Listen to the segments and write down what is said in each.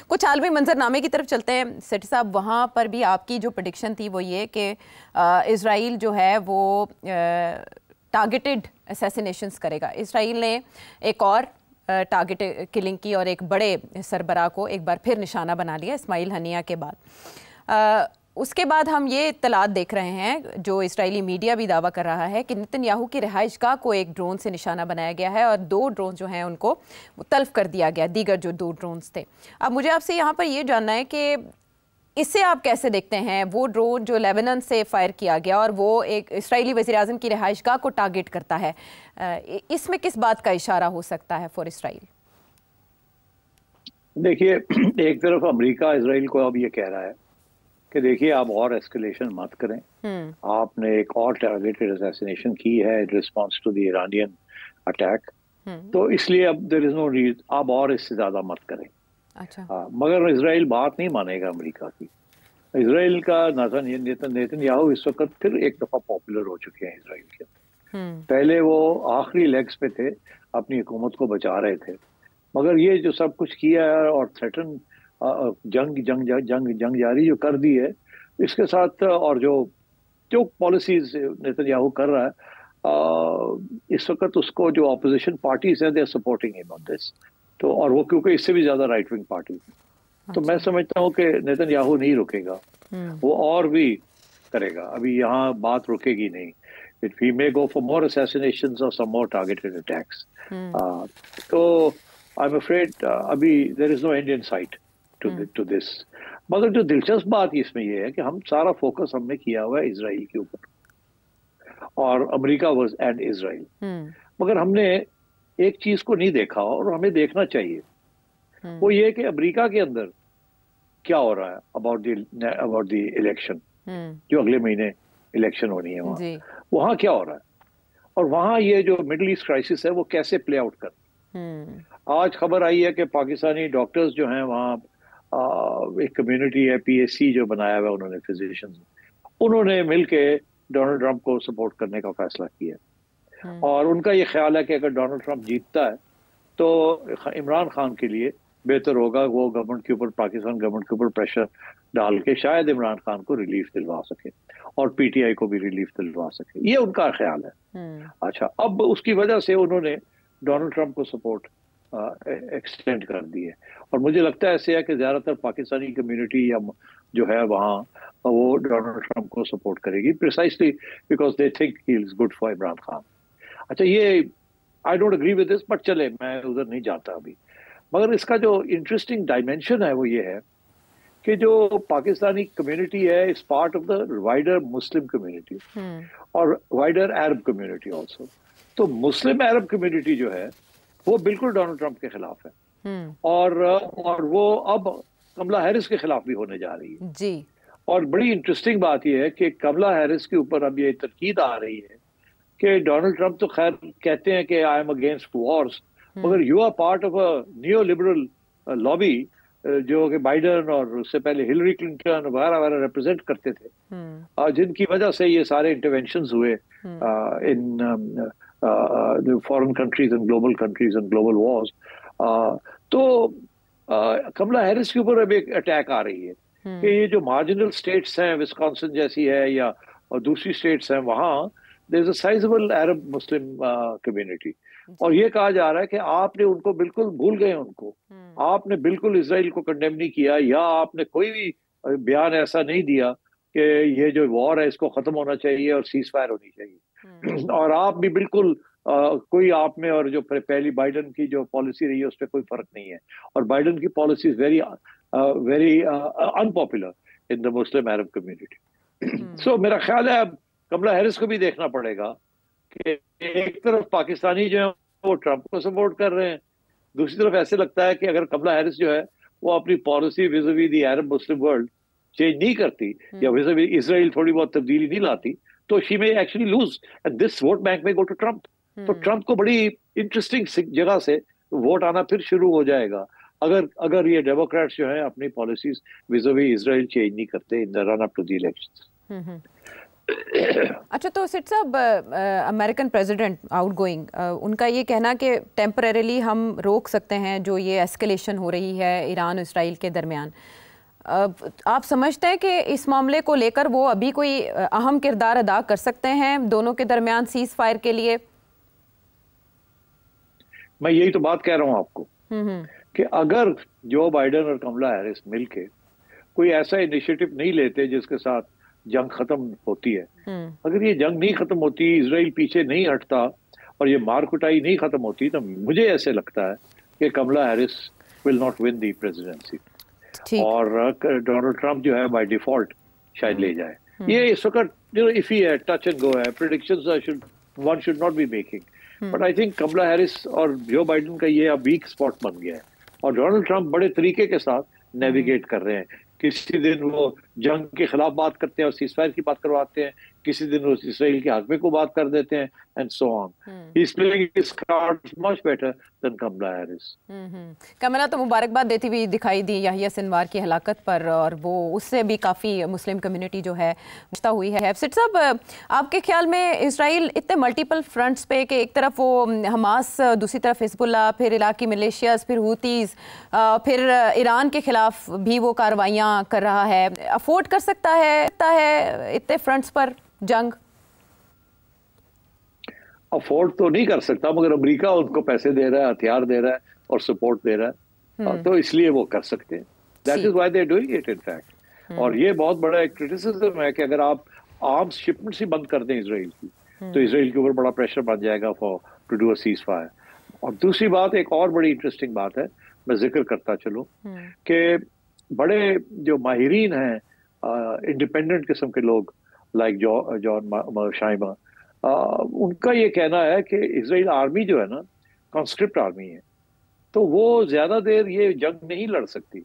कुछ आलमी मंजरनामे की तरफ चलते हैं सेठी साहब। वहाँ पर भी आपकी जो प्रेडिक्शन थी वो ये कि इज़राइल जो है वो टारगेटेड असैसिनेशंस करेगा। इज़राइल ने एक और टारगेट किलिंग की और एक बड़े सरबराह को एक बार फिर निशाना बना लिया इस्माइल हनिया के बाद। उसके बाद हम ये इत्तलात देख रहे हैं, जो इस्राएली मीडिया भी दावा कर रहा है कि नेतन्याहू की रिहाइशगाह को एक ड्रोन से निशाना बनाया गया है और 2 ड्रोन जो हैं उनको तल्फ कर दिया गया, दीगर जो 2 ड्रोन्स थे। अब मुझे आपसे यहाँ पर ये जानना है कि इससे आप कैसे देखते हैं वो ड्रोन जो लेबनान से फायर किया गया और वो एक इस्राएली वज़ीर-ए-आज़म की रिहाइशगाह को टारगेट करता है, इसमें किस बात का इशारा हो सकता है फॉर इसराइल? देखिए, एक तरफ अमेरिका इजराइल को अब ये कह रहा है कि देखिए आप और एस्केलेशन मत करें, आपने एक और टारगेटेड असैसिनेशन की है in response to the Iranian attack, तो इसलिए अब देयर इज नो नीड, आप और इससे ज्यादा मत करें। अच्छा। मगर इजराइल बात नहीं मानेगा अमेरिका की। इजराइल का नेतन्याहू इस वक्त फिर एक दफा पॉपुलर हो चुके हैं इजराइल के। पहले वो आखिरी लेग्स पे थे, अपनी हुकूमत को बचा रहे थे, मगर ये जो सब कुछ किया है और थ्रेटन जंग जारी जो कर दी है, इसके साथ और जो पॉलिसीज नेतन्याहू कर रहा है इस वक्त, उसको जो ऑपोजिशन पार्टीज हैं they are supporting him on this. तो और वो क्योंकि इससे भी ज्यादा राइट विंग पार्टी है, तो मैं समझता हूँ कि नेतन्याहू नहीं रुकेगा, वो और भी करेगा। अभी यहाँ बात रुकेगी नहीं। It we may go for more assassinations or some more targeted attacks. तो I'm afraid अभी there is no end in sight to this. मगर जो दिलचस्प बात इसमें ये है कि हम सारा फोकस हमने किया हुआ है इजराइल के ऊपर और अमेरिका वर्स एंड इजराइल, मगर हमने एक चीज को नहीं देखा और हमें देखना चाहिए, वो ये कि अमेरिका के अंदर क्या हो रहा है अबाउट द इलेक्शन, जो अगले महीने इलेक्शन होनी है, वहाँ क्या हो रहा है और वहाँ ये जो मिडिल ईस्ट क्राइसिस है वो कैसे प्ले आउट कर। आज खबर आई है कि पाकिस्तानी डॉक्टर्स जो हैं वहाँ एक कम्युनिटी है PAC जो बनाया हुआ है उन्होंने, फिजिशियंस, उन्होंने मिलके डोनाल्ड ट्रंप को सपोर्ट करने का फैसला किया और उनका ये ख्याल है कि अगर डोनाल्ड ट्रंप जीतता है तो इमरान खान के लिए बेहतर होगा वो गवर्नमेंट के ऊपर, पाकिस्तान गवर्नमेंट के ऊपर प्रेशर डाल के शायद इमरान खान को रिलीफ दिलवा सके और PTI को भी रिलीफ दिलवा सके, ये उनका ख्याल है। अच्छा, अब उसकी वजह से उन्होंने डोनाल्ड ट्रंप को सपोर्ट एक्सटेंड कर दी है और मुझे लगता है ऐसे है कि ज्यादातर पाकिस्तानी कम्युनिटी या जो है वहाँ वो डोनाल्ड ट्रंप को सपोर्ट करेगी, precisely because they think he is good for Imran Khan. अच्छा, ये I don't agree with this, but चले, मैं उधर नहीं जाता अभी। मगर इसका जो इंटरेस्टिंग डायमेंशन है वो ये है कि जो पाकिस्तानी कम्युनिटी है is part of the wider Muslim community और वाइडर अरब कम्युनिटी ऑल्सो। तो मुस्लिम अरब कम्युनिटी जो है वो बिल्कुल डोनाल्ड ट्रंप के खिलाफ है और वो अब कमला हैरिस के खिलाफ भी होने जा रही है जी। और बड़ी इंटरेस्टिंग बात यह है कि कमला हैरिस के ऊपर अब ये तनकीद आ रही है कि डोनाल्ड ट्रंप तो खैर कहते हैं कि आई एम अगेंस्ट वॉर्स, मगर you are part of a neo liberal lobby जो कि बाइडन और उससे पहले हिलरी क्लिंटन वगैरह रिप्रेजेंट करते थे, जिनकी वजह से ये सारे इंटरवेंशंस हुए in foreign countries and global Wars. तो कमला हैरिस के ऊपर अब एक अटैक आ रही है कि ये जो मार्जिनल स्टेट्स हैं, विस्कॉन्सिन जैसी है या और दूसरी स्टेट्स हैं, वहाँ there is a sizeable Arab Muslim community और ये कहा जा रहा है कि आपने उनको बिल्कुल भूल गए, उनको आपने बिल्कुल इजराइल को कंडेम नहीं किया या आपने कोई भी बयान ऐसा नहीं दिया कि ये जो वॉर है इसको खत्म होना चाहिए और सीज फायर होनी चाहिए और आप भी बिल्कुल कोई आप में और जो पहली बाइडन की जो पॉलिसी रही है उस पर कोई फर्क नहीं है और बाइडन की policy is very unpopular in the Muslim Arab community. So मेरा ख्याल है अब कमला हैरिस को भी देखना पड़ेगा कि एक तरफ पाकिस्तानी जो है वो ट्रंप को सपोर्ट कर रहे हैं, दूसरी तरफ ऐसे लगता है कि अगर कमला हैरिस जो है वो अपनी policy विज़-विज़ the Arab Muslim world change नहीं करती या विज़-विज़ इजराइल थोड़ी बहुत तब्दीली नहीं लाती तो she may actually lose and this vote bank may go to Trump. तो ट्रंप को बड़ी इंटरेस्टिंग जगह से वोट आना फिर शुरू हो जाएगा अगर ये डेमोक्रेट्स जो है अपनी पॉलिसीज विज़-विज़ इजराइल चेंज नहीं करते in the run up to the elections. अच्छा, तो सिट साहब, अमेरिकन प्रेसिडेंट आउटगोइंग, उनका ये कहना कि टेम्परेरीली हम रोक सकते हैं जो ये एस्केलेशन हो रही है ईरान इसराइल के दरमियान, आप समझते हैं कि इस मामले को लेकर वो अभी कोई अहम किरदार अदा कर सकते हैं दोनों के दरमियान सीज फायर के लिए? मैं यही तो बात कह रहा हूं आपको कि अगर जो बाइडेन और कमला हैरिस मिलके कोई ऐसा इनिशिएटिव नहीं लेते जिसके साथ जंग खत्म होती है, अगर ये जंग नहीं खत्म होती, इजराइल पीछे नहीं हटता और ये मार कुटाई नहीं खत्म होती, तो मुझे ऐसे लगता है कि Kamala Harris will not win the presidency और डोनाल्ड ट्रंप जो है बाय डिफॉल्ट शायद ले जाए। ये इस वक्त इफी है, टच एंड गो है, predictions one should not be making, but I think Kamala Harris और जो बाइडेन का ये अब वीक स्पॉट बन गया है और डोनाल्ड ट्रंप बड़े तरीके के साथ नेविगेट कर रहे हैं। किसी दिन वो जंग के खिलाफ बात करते हैं और सीजफायर की बात करवाते हैं, किसी दिन वो इसराइल के हक में को बात कर देते हैं, and so on. He is playing his cards much better than Kamala Harris. Kamala तो मुबारकबाद देती हुई दिखाई दी याहिया सिनवार की हलाकत पर, और वो उससे भी काफ़ी मुस्लिम कम्युनिटी जो है मुश्ता हुई है। सिट साहब, आपके ख्याल में इसराइल इतने मल्टीपल फ्रंट्स पे कि एक तरफ वो हमास, दूसरी तरफ हिजबुल्लाह, फिर इराकी मिलिशियाज, फिर हूतीज़, फिर ईरान के खिलाफ भी वो कार्रवाइयाँ कर रहा है, अफोर्ड कर सकता है इतने फ्रंट्स पर जंग? अफोर्ड तो नहीं कर सकता, मगर अमेरिका उनको पैसे दे रहा है, हथियार दे रहा है और सपोर्ट दे रहा है, तो इसलिए वो कर सकते हैं। That is why they are doing it in fact. और ये बहुत बड़ा एक क्रिटिसिज्म है कि अगर आप आर्म्स शिपमेंट्स ही बंद कर दें इसराइल की, तो इसराइल के ऊपर बड़ा प्रेशर बन जाएगा for to do a ceasefire. और दूसरी बात, एक और बड़ी इंटरेस्टिंग बात है, मैं जिक्र करता चलूं कि बड़े जो माहिरीन हैं, इंडिपेंडेंट किस्म के लोग लाइक जॉन शाइमा, उनका ये कहना है कि इजराइल आर्मी जो है ना, कॉन्स्क्रिप्ट आर्मी है, तो वो ज्यादा देर ये जंग नहीं लड़ सकती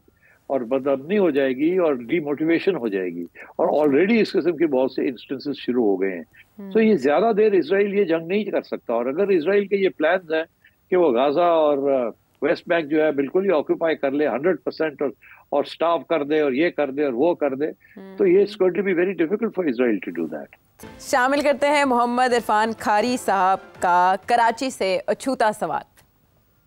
और बदअमनी हो जाएगी और डीमोटिवेशन हो जाएगी, और ऑलरेडी इस किस्म के बहुत से इंस्टेंसेस शुरू हो गए हैं। तो ये ज्यादा देर इजराइल ये जंग नहीं कर सकता, और अगर इजराइल के ये प्लान्स हैं कि वो गाजा और वेस्ट बैंक जो है बिल्कुल ही ऑक्यूपाई कर ले 100% और स्टाफ कर दे और ये कर दे और वो कर दे, तो ये it's going to be very difficult for Israel to do that. शामिल करते हैं मोहम्मद इरफान खारी साहब का कराची से अछूता सवाल।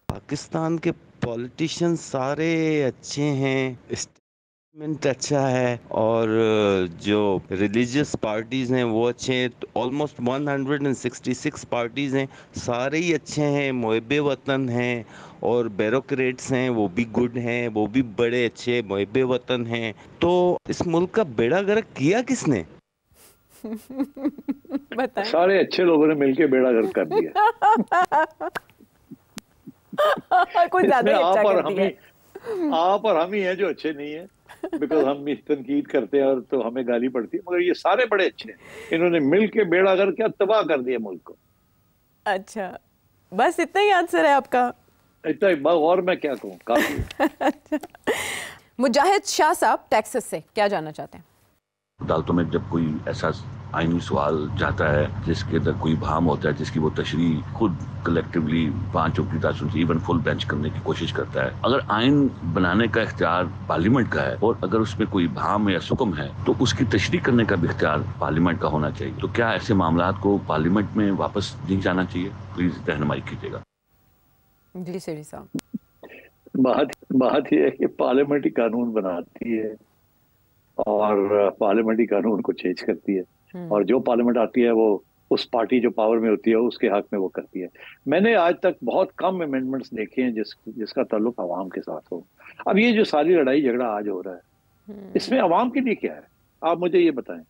पाकिस्तान के पॉलिटिशियन सारे अच्छे हैं, स्टेटमेंट अच्छा है, और जो रिलीजियस पार्टीज हैं वो अच्छे हैं। ऑलमोस्ट 166 पार्टीज हैं, सारे ही अच्छे हैं, मुहिब्बे वतन हैं, और ब्यूरोक्रेट्स हैं वो भी गुड हैं, वो भी बड़े अच्छे मुहिब्बे वतन हैं। तो इस मुल्क का बेड़ा गर्क किया किसने? सारे अच्छे लोगों ने मिलके बेड़ा गर्क कर दिया। कुछ ज्यादा ही अच्छा कर दिया। आप और हम ही हैं जो अच्छे नहीं है, बिकॉज हम भी तनकीद करते हैं और तो हमें गाली पड़ती है, मगर ये सारे बड़े अच्छे हैं, इन्होंने मिलके बेड़ा गर्क क्या तबाह कर दिया मुल्क को। अच्छा, बस इतना ही आंसर है आपका? इतना, और मैं क्या कहूँ, काफी। मुजाहिद शाह साहब टेक्सास से क्या जानना चाहते हैं? अदालतों में जब कोई ऐसा आईनी सवाल जाता है जिसके अंदर कोई भाम होता है, जिसकी वो तशरीह खुद कलेक्टिवली 5 वकील से इवन फुल बेंच करने की कोशिश करता है, अगर आइन बनाने का इख्तियार पार्लियामेंट का है और अगर उसमें कोई भाम या सुकम है तो उसकी तशरीह करने का भी इख्तियार पार्लियामेंट का होना चाहिए। तो क्या ऐसे मामलात को पार्लियामेंट में वापस नहीं जाना चाहिए? प्लीज रहनुमाई कीजिएगा। जी सेठी साहब, बात यह है कि पार्लियामेंट ही कानून बनाती है और पार्लियामेंट ही कानून को चेंज करती है, और जो पार्लियामेंट आती है वो उस पार्टी जो पावर में होती है उसके हक में वो करती है। मैंने आज तक बहुत कम अमेंडमेंट्स देखे हैं जिसका ताल्लुक आवाम के साथ हो। अब ये जो सारी लड़ाई झगड़ा आज हो रहा है, इसमें आवाम के लिए क्या है, आप मुझे ये बताएं।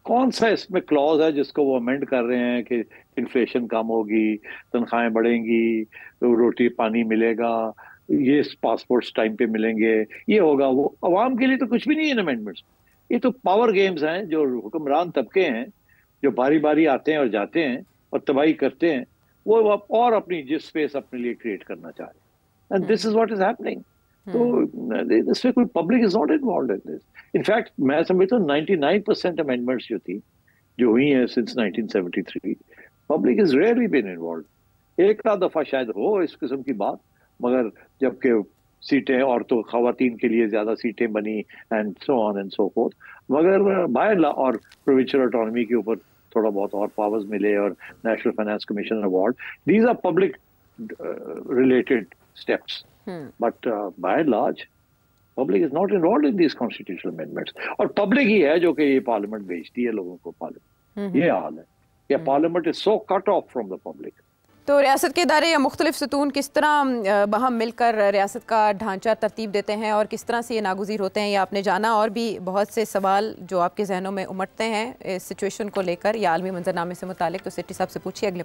कौन सा इसमें क्लॉज है जिसको वो अमेंड कर रहे हैं कि इन्फ्लेशन कम होगी, तनख्वाहें बढ़ेंगी, रोटी पानी मिलेगा, ये पासपोर्ट्स टाइम पे मिलेंगे, ये होगा वो। अवाम के लिए तो कुछ भी नहीं है अमेंडमेंट्स। ये तो पावर गेम्स हैं, जो हुक्मरान तबके हैं जो बारी बारी आते हैं और जाते हैं और तबाही करते हैं, वो और अपनी जिस स्पेस अपने लिए क्रिएट करना चाह रहे हैं, and this is what is happening. तो इसमें कोई public is not involved in this. In fact मैं समझता हूँ 99% अमेंडमेंट्स जो हुई हैं since 1973, public is rarely been involved. एक आध दफा शायद हो इस किस्म की बात, मगर जबकि सीटें और तो खवातीन के लिए ज्यादा सीटें बनी and so on and so forth, मगर बाय और प्रोविंशियल ऑटोनॉमी के ऊपर थोड़ा बहुत और पावर्स मिले और national finance commission award, these are public related steps, but by and large public is not involve in these constitutional amendments, और पब्लिक ही है जो कि ये पार्लियामेंट भेजती है लोगों को पार्लियामेंट, ये हाल है, ये parliament is so cut off from the public. तो रियासत के इदारे या मुख्तलिफ सतून किस तरह बाहम मिलकर रियासत का ढांचा तरतीब देते हैं और किस तरह से ये नागुज़ीर होते हैं, ये आपने जाना, और भी बहुत से सवाल जो आपके जहनों में उमड़ते हैं इस सिचुएशन को लेकर या आलमी मंजरनामे से मुतालिक, तो सेठी साहब से पूछिए अगले